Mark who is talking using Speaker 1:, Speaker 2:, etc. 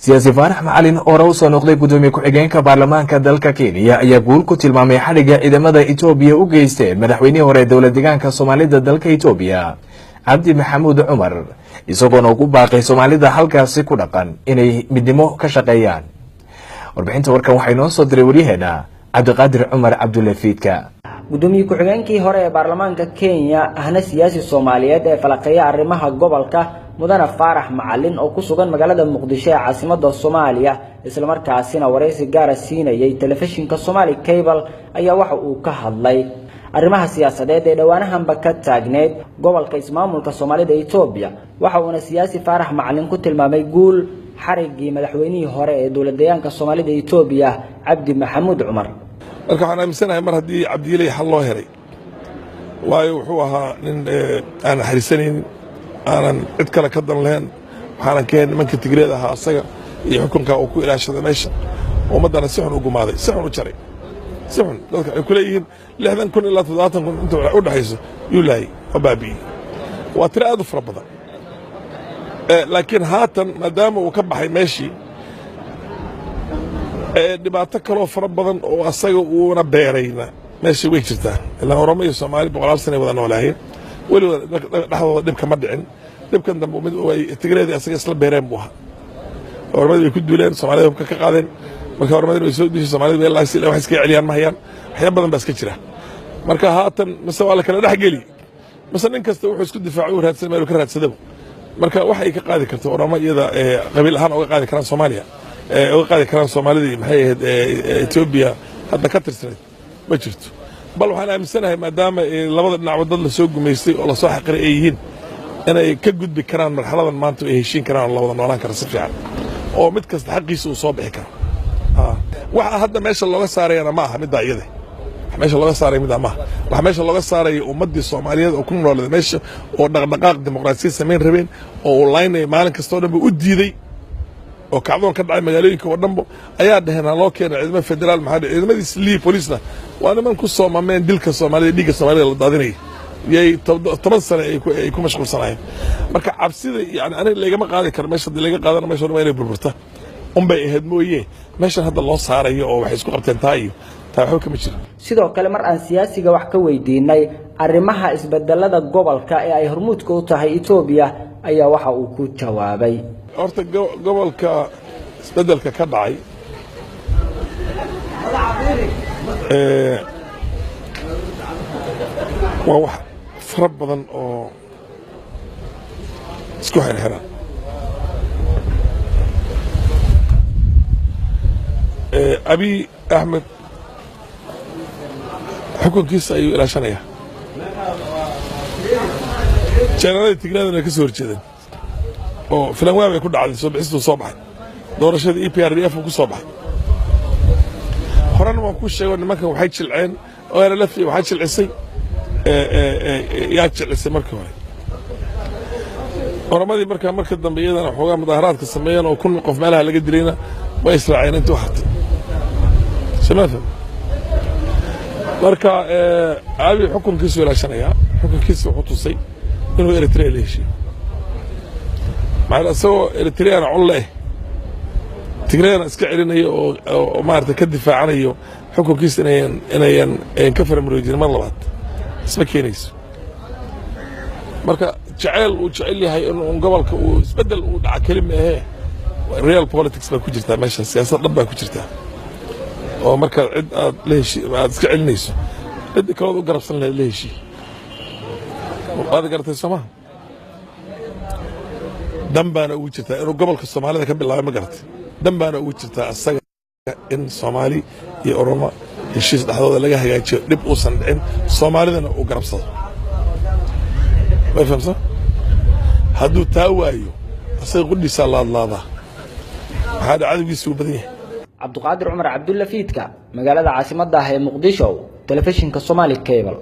Speaker 1: siyaasi Faarax Macalin oo rawso noqday gudoomiye ku-xigeenka baarlamaanka dalka Kenya ayaa guul ku tilmaamay xariga ciidamada Itoobiya u geysteen madaxweynihii hore dowlad deegaanka Soomaalida dalka Itoobiya Cabdi Maxamuud Cumar isagoo ugu baaqay Soomaalida halkaasi ku dhaqan inay midnimo ka shaqeeyaan. warbixinta warkan waxay noo soo diray wariyaheena Cabdiqaadir Cumar Cabdullafiidka.
Speaker 2: gudoomiye ku-xigeenkii hore ee baarlamaanka Kenya ahna siyaasi Soomaaliyeed ee falaqeeya arrimaha gobolka mudane Faarax Macalin oo ku sugan magaalada Muqdisho ee caasimadda Soomaaliya isla markaasina wareysi gaar ah siinayay telefishinka Somali Cable ayaa waxa uu ka hadlay arrimaha siyaasadeed ee dhawaanahanba ka taagneed gobolka ismaamulka Soomaalida ee Itoobiya waxa uuna siyaasi Faarax Macalin ku tilmaamay guul xarigii madaxweynihii hore ee dowlad deegaanka Soomaalida ee Itoobiya Cabdi Maxamuud Cumar.
Speaker 3: marka waxaan aaminsanahay mar haddii Cabdiilay xal loo helay waayo wuxuu ahaa nin aan xarisanaynin aanan cid kale ka dan lahayn waxaanan keen nimanka Tigreed ahaa asaga iyo xukunka uu ku ilaashaday meesha ummadana si xun u gumaaday si xun u jaray si xun dadka ay ku leeyihiin 60,000 ilaa 70,000 inta u dhaxayso yuulay baabi waa tira aad u fara badan laakiin haatan maadaama uu ka baxay meeshii dhibaato kale oo fara badan oo asaga uuna beerayna meeshii way jirtaa ilaa Oromo iyo Soomaali 100 sano wada noolaayeen wali dhaxdooda dhib kama dhicin dhibkan dambe mid way Tigreed asaga isla beereen buu ahaa Oromadu way ku duuleen Soomaalida ka qaadeen marka Oromadu way soo dishay Soomaalida way laasay wax iska celiyaan ma hayaan waxyaabo badan baa iska jira marka haatan mise waa la kala dhaxgeli mise nin kasta wuxuu isku difaaco u raadsan meel ka raadsado marka wax ay ka qaadi karto Oromo iyada qabiil ahaan uga qaadi karaan Soomaaliya uga qaadi karaan Soomaalida maxay ahayd Itoobiya hadda ka tirsaneed ma jirto bal waxaan aaminsanahay maadaama labada dhinac dad la soo gumeystay oo la soo xaqiray ay yihiin inay ka gudbi karaan marxaladan maanta ay heshiin karaan la wada noolaan kara si fiican oo mid kasta xaqiisa uu soo bixi karo waxa hadda meesha looga saarayna ma aha mid daayade meesha looga saaray mid ma waxa meesha looga saaray ummadii Soomaaliyeed oo ku nool meesha oo dhaqdhaqaaq dimuqraadiyad sameyn rabeen oo online maalin kasta oo dhan u diiday oo kacdoon ka dhacay magaalooyinka oo dhanbo ayaa dhaheena loo keenay ciidamada federaal maxaa ciidamadiis lii police waa niman ku soomameen dilka Soomaalida dhiga Soomaalida la daadinay yay 10 sano ay ku mashquulsanayeen marka cabsida yani aniga laga ma qaadi karo meesha laga qaadana meesha waa inay burburta bay ahayd mooyee meesha hadda loo saarayo oo wax isku qabteen taayo taaxo kama jiro
Speaker 2: sidoo kale mar aan siyaasiga wax ka weydiinay arrimaha isbedelada gobolka ee ay hormuudka u tahay Itoobiya ayaa waxa uu ku jawaabay
Speaker 3: horta gobolka isbedelka ka dhacay waa wax fara badan oo isku xirxiran Abiy Ahmed xukunkiisa ayuu ilaashanayaa jeenada Tigreedna ka soo horjeedeen oo filan waa ay ku dhacday soo bixistu soo baxay doorashada EPRDF ku soo baxay horana waan ku sheegay nimanka waxay jilceen oo ay la fiican waxa jilcisay yaa jilcisay markii hore Oromadii marka dambe iyadana xoogaa mudaharaadka sameeyeen oo kun qof meelaha laga dilayna way israaceen inta waxta سمعتم marka abi xukunkiisu ilaashanaya xukunkiisu wuxuu tusay inuu Eritrea leeyahay macna soo Eritrea culle Tigreena iska celinayo oo maarta ka difaacanayo xukunkiisa inayan ka farmaroojin mar labaad isma keenayso marka jacayl uu jecel yahay inuu gobolka uu isbedel uu dhaca kelime real politics ba ku jirta meesha siyaasad dhab ba ku jirta oo marka cid aad leeyahay aad iska celinayso cid kale oo garabsan leeyahay waad gartay Soomaa dambaana ugu jirta inuu gobolka Soomaalida ka bilaabay ma gartay dambaana ugu jirta asaga in Soomaali iyo Oromo heshiis dhaxdooda laga hagaajiyo dib u san dhicin Soomaalidana uu garabsado ma fahamsan hadduu taa waayo asaga qudhiisa laadlaada waxaa cadawgiisu badan yahay
Speaker 2: Cabdiqaadir Cumar Cabdullafiidka magaalada caasimadda ah ee Muqdisho telefishinka Somali Cable.